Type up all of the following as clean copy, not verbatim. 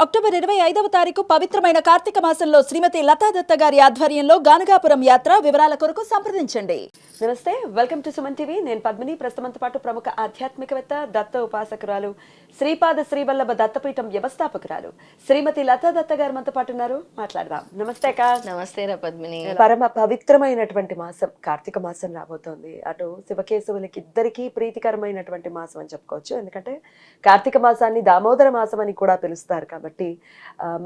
October 25వ తారీఖు పవిత్రమైన కార్తీక మాసంలో శ్రీమతి లతా దత్త గారి ఆధ్వర్యంలో గానగాపురం యాత్ర వివరాల కొరకు సంప్రదించండి. నమస్తే, వెల్కమ్ టు సుమన్ టీవీ. నేను పద్మిని. ప్రస్తుతంతో పాటు ప్రముఖ ఆధ్యాత్మికవేత్త, దత్త ఉపాసకురాలు, శ్రీపాద శ్రీవల్లభ దత్తపీఠం వ్యవస్థాపకురాలు శ్రీమతి లతా దత్త గారు మనతో పాటు ఉన్నారు. మాట్లాడదాం. నమస్తే అక్క. నమస్తే రా పద్మిని. పరమ పవిత్రమైనటువంటి మాసం కార్తీక మాసం రాబోతోంది. అటు శివకేశవులకి ఇద్దరికీ ప్రీతికరమైనటువంటి మాసం అని చెప్పుకోవచ్చు. ఎందుకంటే కార్తీక మాసాన్ని దామోదర మాసం అని కూడా పిలుస్తారు కాబట్టి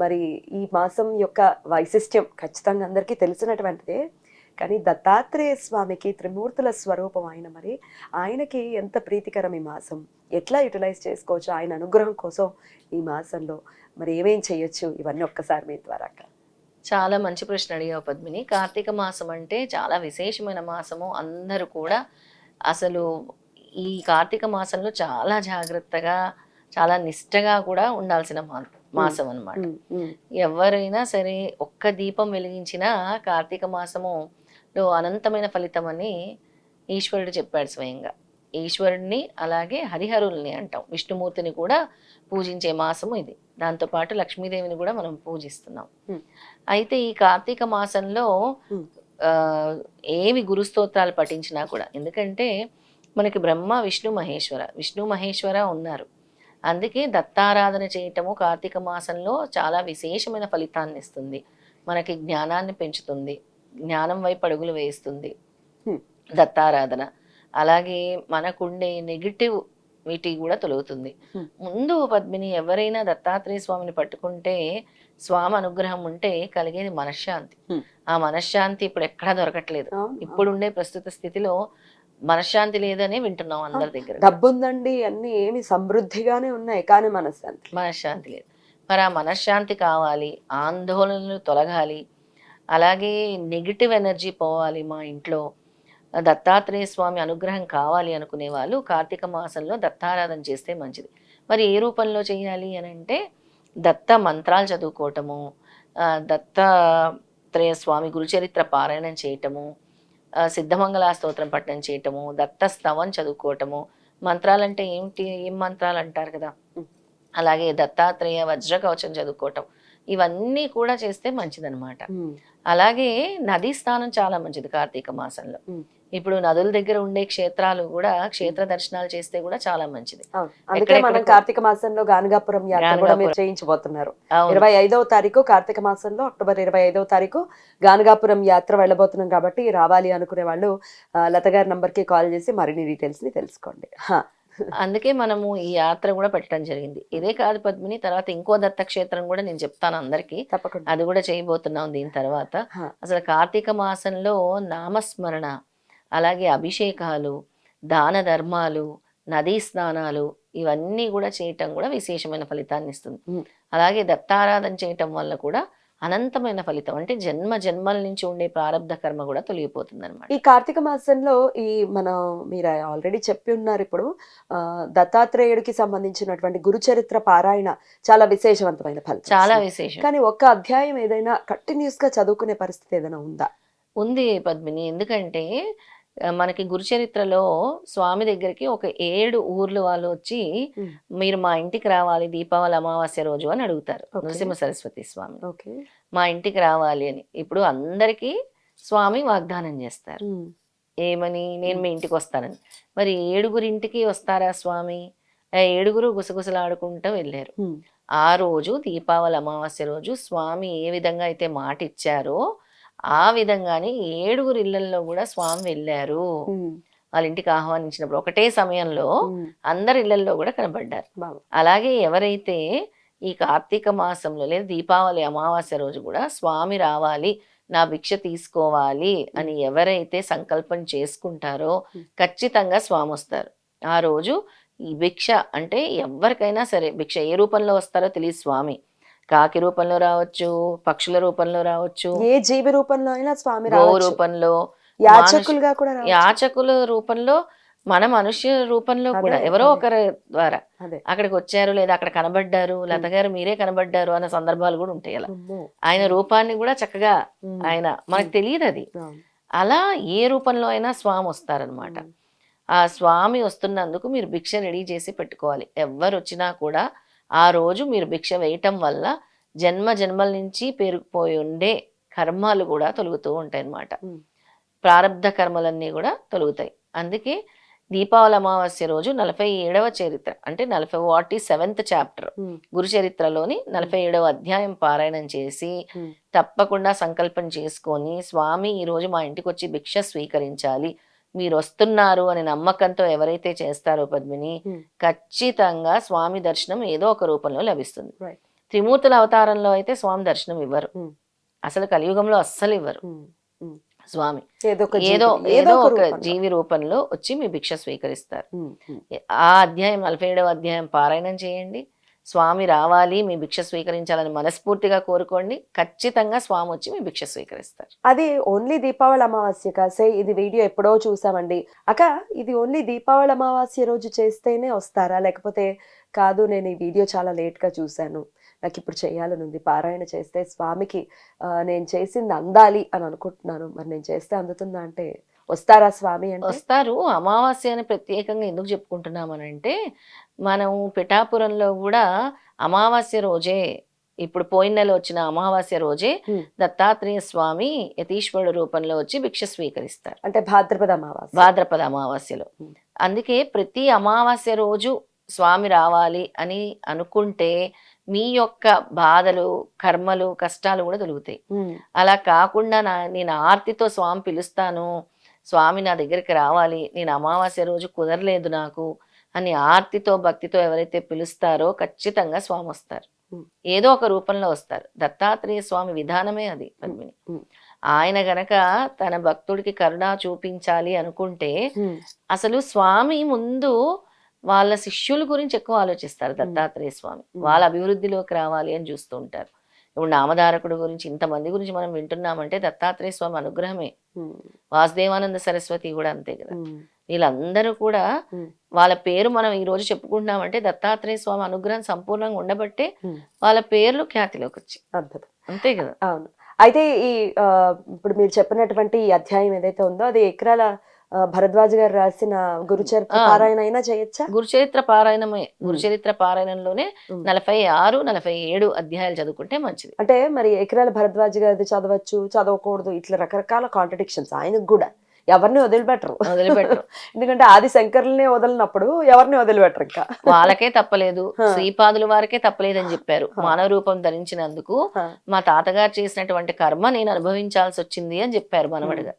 మరి ఈ మాసం యొక్క వైశిష్ట్యం ఖచ్చితంగా అందరికీ తెలిసినటువంటిదే. కానీ దత్తాత్రేయ స్వామికి త్రిమూర్తుల స్వరూపం ఆయన. మరి ఆయనకి ఎంత ప్రీతికరం ఈ మాసం, ఎట్లా యూటిలైజ్ చేసుకోవచ్చు ఆయన అనుగ్రహం కోసం ఈ మాసంలో, మరి ఏమేం చేయొచ్చు, ఇవన్నీ ఒక్కసారి మీ ద్వారా. చాలా మంచి ప్రశ్న అడిగావు పద్మిని. కార్తీక మాసం అంటే చాలా విశేషమైన మాసము. అందరూ కూడా అసలు ఈ కార్తీక మాసంలో చాలా జాగ్రత్తగా, చాలా నిష్టగా కూడా ఉండాల్సిన మాసం అన్నమాట. ఎవరైనా సరే ఒక్క దీపం వెలిగించినా కార్తీక మాసములో అనంతమైన ఫలితం అని ఈశ్వరుడు చెప్పాడు స్వయంగా. ఈశ్వరుడిని అలాగే హరిహరుల్ని అంటాం, విష్ణుమూర్తిని కూడా పూజించే మాసము ఇది. దాంతోపాటు లక్ష్మీదేవిని కూడా మనం పూజిస్తున్నాం. అయితే ఈ కార్తీక మాసంలో ఏమి గురుస్తోత్రాలు పఠించినా కూడా, ఎందుకంటే మనకి బ్రహ్మ విష్ణు మహేశ్వర ఉన్నారు. అందుకే దత్తారాధన చేయటము కార్తీక మాసంలో చాలా విశేషమైన ఫలితాన్ని ఇస్తుంది. మనకి జ్ఞానాన్ని పెంచుతుంది, జ్ఞానం వైపు అడుగులు వేస్తుంది దత్తారాధన. అలాగే మనకుండే నెగిటివ్ వీటి కూడా తొలగుతుంది. ముందు పద్మిని, ఎవరైనా దత్తాత్రేయ స్వామిని పట్టుకుంటే, స్వామి అనుగ్రహం ఉంటే కలిగేది మనశ్శాంతి. ఆ మనశ్శాంతి ఇప్పుడు ఎక్కడా దొరకట్లేదు. ఇప్పుడుండే ప్రస్తుత స్థితిలో మనశ్శాంతి లేదనే వింటున్నాం అందరి దగ్గర. డబ్బు ఉందండి, అన్ని ఏమి సమృద్ధిగానే ఉన్నాయి, కానీ మనశ్శాంతి లేదు. మరి ఆ మనశ్శాంతి కావాలి, ఆందోళనలు తొలగాలి, అలాగే నెగిటివ్ ఎనర్జీ పోవాలి మా ఇంట్లో, దత్తాత్రేయ స్వామి అనుగ్రహం కావాలి అనుకునే వాళ్ళు కార్తీక మాసంలో దత్తారాధన చేస్తే మంచిది. మరి ఏ రూపంలో చేయాలి అని అంటే, దత్త మంత్రాలు చదువుకోవటము, దత్తాత్రేయ స్వామి గురుచరిత్ర పారాయణం చేయటము, సిద్ధమంగళ స్తోత్రం పఠనం చేయటము, దత్త స్తవం చదువుకోవటము. మంత్రాలంటే ఏం మంత్రాలు అంటారు కదా, అలాగే దత్తాత్రేయ వజ్ర కవచం చదువుకోవటం, ఇవన్నీ కూడా చేస్తే మంచిదన్నమాట. అలాగే నదీ స్నానం చాలా మంచిది కార్తీక మాసంలో. ఇప్పుడు నదుల దగ్గర ఉండే క్షేత్రాలు కూడా క్షేత్ర దర్శనాలు చేస్తే కూడా చాలా మంచిది. మనం కార్తీక మాసంలో గానగాపురం యాత్ర కూడా మీరు చేయించబోతున్నారు. 25వ తారీఖు కార్తీక మాసంలో, అక్టోబర్ 25వ తారీఖు గానగాపురం యాత్ర వెళ్ళబోతున్నాం. కాబట్టి రావాలి అనుకునే వాళ్ళు లత గారి నంబర్ కి కాల్ చేసి మరిన్ని డీటెయిల్స్ ని తెలుసుకోండి. అందుకే మనము ఈ యాత్ర కూడా పెట్టడం జరిగింది. ఇదే కాదు పద్మిని, తర్వాత ఇంకో దత్తక్షేత్రం కూడా నేను చెప్తాను అందరికి, తప్పకుండా అది కూడా చేయబోతున్నాం దీని తర్వాత. అసలు కార్తీక మాసంలో నామస్మరణ, అలాగే అభిషేకాలు, దాన ధర్మాలు, నదీ స్నానాలు, ఇవన్నీ కూడా చేయటం కూడా విశేషమైన ఫలితాన్ని ఇస్తుంది. అలాగే దత్తారాధన చేయటం వల్ల కూడా అనంతమైన ఫలితం, అంటే జన్మ జన్మల నుంచి ఉండే ప్రారంధ కర్మ కూడా తొలగిపోతుంది అనమాట. ఈ కార్తీక మాసంలో మీరు ఆల్రెడీ చెప్పి ఉన్నారు, ఇప్పుడు దత్తాత్రేయుడికి సంబంధించినటువంటి గురుచరిత్ర పారాయణ చాలా విశేషవంతమైన ఫలితం, చాలా విశేషం. కానీ ఒక్క అధ్యాయం ఏదైనా కంటిన్యూస్ గా చదువుకునే పరిస్థితి ఏదైనా ఉందా? ఉంది పద్మిని. ఎందుకంటే మనకి గురుచరిత్రలో స్వామి దగ్గరికి ఒక 7 ఊర్లు వాళ్ళు వచ్చి, మీరు మా ఇంటికి రావాలి దీపావళి అమావాస్య రోజు అని అడుగుతారు నృసింహ సరస్వతి స్వామి. మా ఇంటికి రావాలి అని. ఇప్పుడు అందరికీ స్వామి వాగ్దానం చేస్తారు, ఏమని? నేను మీ ఇంటికి వస్తానని. మరి 7 ఇంటికి వస్తారా స్వామి? 7 గుసగుసలాడుకుంటూ వెళ్ళారు. ఆ రోజు దీపావళి అమావాస్య రోజు స్వామి ఏ విధంగా అయితే మాట ఇచ్చారో ఆ విధంగానే 7 ఇళ్లలో కూడా స్వామి వెళ్ళారు. వాళ్ళ ఇంటికి ఆహ్వానించినప్పుడు ఒకటే సమయంలో అందరి ఇళ్లలో కూడా కనబడ్డారు. అలాగే ఎవరైతే ఈ కార్తీక మాసంలో లేదా దీపావళి అమావాస్య రోజు కూడా స్వామి రావాలి, నా భిక్ష తీసుకోవాలి అని ఎవరైతే సంకల్పం చేసుకుంటారో ఖచ్చితంగా స్వామి వస్తారు. ఆ రోజు ఈ భిక్ష అంటే ఎవరికైనా సరే, భిక్ష ఏ రూపంలో వస్తారో తెలియదు స్వామి. కాకి రూపంలో రావచ్చు, పక్షుల రూపంలో రావచ్చు, ఏ జీవి రూపంలో అయినా స్వామి రూపంలో, యాచకుల రూపంలో, మన మనుష్య రూపంలో కూడా ఎవరో ఒకరి ద్వారా అక్కడికి వచ్చారు, లేదా అక్కడ కనబడ్డారు, లత గారు మీరే కనబడ్డారు అన్న సందర్భాలు కూడా ఉంటాయి. అలా ఆయన రూపాన్ని కూడా చక్కగా ఆయన మనకు తెలియదు అది. అలా ఏ రూపంలో అయినా స్వామి వస్తారనమాట. ఆ స్వామి వస్తున్నందుకు మీరు భిక్ష రెడీ చేసి పెట్టుకోవాలి. ఎవరు వచ్చినా కూడా ఆ రోజు మీరు భిక్ష వేయటం వల్ల జన్మ జన్మల నుంచి పేరుకుపోయి ఉండే కర్మాలు కూడా తొలుగుతూ ఉంటాయి అన్నమాట. ప్రారబ్ధ కర్మలన్నీ కూడా తొలుగుతాయి. అందుకే దీపావళి అమావాస్య రోజు 47వ చరిత్ర అంటే 47th చాప్టర్ గురు చరిత్రలోని 47వ అధ్యాయం పారాయణం చేసి తప్పకుండా సంకల్పం చేసుకొని, స్వామి ఈరోజు మా ఇంటికి వచ్చి భిక్ష స్వీకరించాలి, మీరు వస్తున్నారు అనే నమ్మకంతో ఎవరైతే చేస్తారో పద్మిని, ఖచ్చితంగా స్వామి దర్శనం ఏదో ఒక రూపంలో లభిస్తుంది. త్రిమూర్తుల అవతారంలో అయితే స్వామి దర్శనం ఇవ్వరు, అసలు కలియుగంలో అస్సలు ఇవ్వరు. స్వామి ఏదో ఒక జీవి రూపంలో వచ్చి మీ భిక్ష స్వీకరిస్తారు. ఆ అధ్యాయం 47వ అధ్యాయం పారాయణం చేయండి. స్వామి రావాలి, మీ భిక్ష స్వీకరించాలని మనస్ఫూర్తిగా కోరుకోండి. ఖచ్చితంగా స్వామి వచ్చి మీ భిక్ష స్వీకరిస్తారు. అది ఓన్లీ దీపావళి అమావాస్య కాసే, ఇది వీడియో ఎప్పుడో చూసామండి అక్క, ఇది ఓన్లీ దీపావళి అమావాస్య రోజు చేస్తేనే వస్తారా, లేకపోతే కాదు నేను ఈ వీడియో చాలా లేట్ గా చూశాను, నాకు ఇప్పుడు చేయాలని ఉంది, పారాయణ చేస్తే స్వామికి నేను చేసింది అందాలి అని అనుకుంటున్నాను, మరి నేను చేస్తే అందుతుందా అంటే వస్తారా స్వామి అంటే? వస్తారు. అమావాస్య అని ప్రత్యేకంగా ఎందుకు చెప్పుకుంటున్నామనంటే, మనం పిఠాపురంలో కూడా అమావాస్య రోజే, ఇప్పుడు పోయిన నెల వచ్చిన అమావాస్య రోజే దత్తాత్రేయ స్వామి యతీశ్వరుడు రూపంలో వచ్చి భిక్ష స్వీకరిస్తారు. అంటే భాద్రపద అమావాస్యలో. అందుకే ప్రతి అమావాస్య రోజు స్వామి రావాలి అని అనుకుంటే మీ యొక్క బాధలు, కర్మలు, కష్టాలు కూడా తొలుగుతాయి. అలా కాకుండా నేను ఆర్తితో స్వామి పిలుస్తాను, స్వామి నా దగ్గరికి రావాలి, నేను అమావాస్య రోజు కుదరలేదు నాకు అని ఆర్తితో భక్తితో ఎవరైతే పిలుస్తారో ఖచ్చితంగా స్వామి వస్తారు, ఏదో ఒక రూపంలో వస్తారు. దత్తాత్రేయ స్వామి విధానమే అది పద్మిని. ఆయన గనక తన భక్తుడికి కరుణ చూపించాలి అనుకుంటే అసలు స్వామి ముందు వాళ్ళ శిష్యుల గురించి ఎక్కువ ఆలోచిస్తారు. దత్తాత్రేయ స్వామి వాళ్ళ అభివృద్ధిలోకి రావాలి అని చూస్తూ ఉంటారు. ఇప్పుడు నామధారకుడు గురించి ఇంతమంది గురించి మనం వింటున్నామంటే దత్తాత్రేయ స్వామి అనుగ్రహమే. వాసుదేవానంద సరస్వతి కూడా అంతే కదా. వీళ్ళందరూ కూడా వాళ్ళ పేరు మనం ఈ రోజు చెప్పుకుంటున్నామంటే దత్తాత్రేయ స్వామి అనుగ్రహం సంపూర్ణంగా ఉండబట్టే వాళ్ళ పేర్లు ఖ్యాతిలోకి వచ్చాయి. అద్భుతం, అంతే కదా. అవును. అయితే ఈ ఇప్పుడు మీరు చెప్పినటువంటి ఈ అధ్యాయం ఏదైతే ఉందో అది ఎకరాల భరద్వాజ్ గారు రాసిన గురుచరిత్ర పారాయణ అయినా చేయొచ్చా? గురుచరిత్ర పారాయణమే. గురుచరిత్ర పారాయణంలోనే 46, 47 అధ్యాయాలు చదువుకుంటే మంచిది. అంటే మరి ఎకరాల భరద్వాజ్ గారిది చదవచ్చు, చదవకూడదు, ఇట్లా రకరకాల కాంట్రడిక్షన్స్ ఆయనకు కూడా. ఎవరిని వదిలిపెట్టరు. ఎందుకంటే ఆది శంకరుల్ని వదలినప్పుడు ఎవరిని వదిలిపెట్టరు. ఇంకా వాళ్ళకే తప్పలేదు, శ్రీపాదుల వారికే తప్పలేదు అని చెప్పారు. మానవ రూపం ధరించినందుకు మా తాతగారు చేసినటువంటి కర్మ నేను అనుభవించాల్సి వచ్చింది అని చెప్పారు మనవడిగా,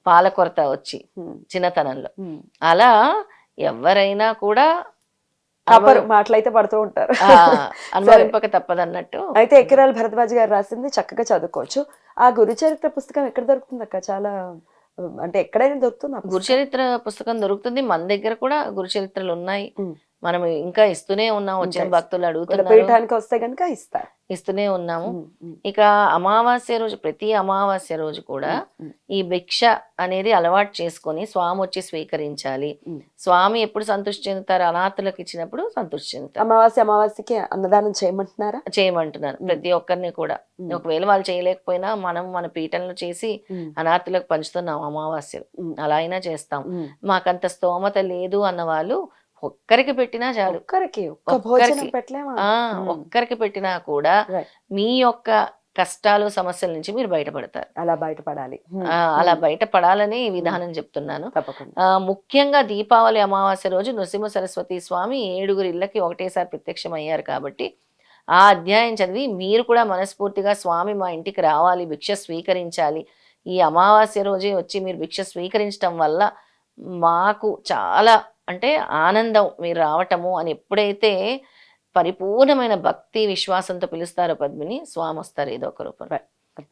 పాల కొరత వచ్చి చిన్నతనంలో. అలా ఎవరైనా కూడా మాటలైతే పడుతూ ఉంటారు, అనుభవింపక తప్పదన్నట్టు. అయితే ఎకరాల భరద్వాజ్ గారు రాసింది చక్కగా చదువుకోవచ్చు. ఆ గురుచరిత్ర పుస్తకం ఎక్కడ దొరుకుతుంది అక్క? చాలా అంటే ఎక్కడైనా దొరుకుతుంది గురుచరిత్ర పుస్తకం దొరుకుతుంది. మన దగ్గర కూడా గురుచరిత్రలు ఉన్నాయి, మనం ఇంకా ఇస్తూనే ఉన్నాం. వచ్చిన భక్తులు అడుగుతున్నారు, వస్తే కనుక ఇస్తూనే ఉన్నాము. ఇక అమావాస్య రోజు, ప్రతి అమావాస్య రోజు కూడా ఈ భిక్ష అనేది అలవాటు చేసుకొని స్వామి వచ్చి స్వీకరించాలి. స్వామి ఎప్పుడు సంతృష్టి చెందుతారు? అనాథులకు ఇచ్చినప్పుడు సంతృష్టి చెందుతారు. అమావాస్యకి అన్నదానం చేయమంటున్నారు ప్రతి ఒక్కరిని కూడా. ఒకవేళ వాళ్ళు చేయలేకపోయినా మనం మన పీఠంలో చేసి అనాథులకు పంచుతున్నాం అమావాస్యలు, అలా అయినా చేస్తాం. మాకంత స్తోమత లేదు అన్న వాళ్ళు ఒక్కరికి పెట్టినా చాలు, ఒక్కరికి పెట్టినా కూడా మీ యొక్క కష్టాలు, సమస్యల నుంచి మీరు బయటపడతారు. అలా బయటపడాలని ఈ విధానం చెప్తున్నాను. ముఖ్యంగా దీపావళి అమావాస్య రోజు నృసింహ సరస్వతి స్వామి 7 ఇళ్ళకి ఒకటేసారి ప్రత్యక్షం అయ్యారు కాబట్టి ఆ అధ్యాయం చదివి మీరు కూడా మనస్ఫూర్తిగా స్వామి మా ఇంటికి రావాలి, భిక్ష స్వీకరించాలి, ఈ అమావాస్య రోజే వచ్చి మీరు భిక్ష స్వీకరించడం వల్ల మాకు చాలా అంటే ఆనందం మీరు రావటము అని ఎప్పుడైతే పరిపూర్ణమైన భక్తి విశ్వాసంతో పిలుస్తారో పద్మిని, స్వామి వస్తారు ఏదో ఒక రూపంలో.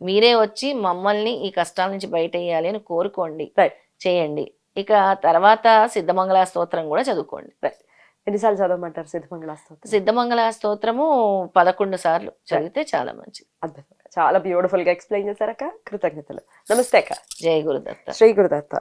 మీరే వచ్చి మమ్మల్ని ఈ కష్టాల నుంచి బయట వేయాలి అని కోరుకోండి, చేయండి. ఇక తర్వాత సిద్ధమంగళ స్తోత్రం కూడా చదువుకోండి. ఎన్నిసార్లు చదవమంటారు సిద్ధమంగళ స్తోత్రం? సిద్ధమంగళ స్తోత్రము 11 సార్లు చదివితే చాలా మంచిది. అద్భుతంగా, చాలా బ్యూటిఫుల్ గా ఎక్స్ప్లెయిన్ చేశారక్క. కృతజ్ఞతలు. నమస్తే అక్క. జై గురుదత్త. శ్రీ గురుదత్త.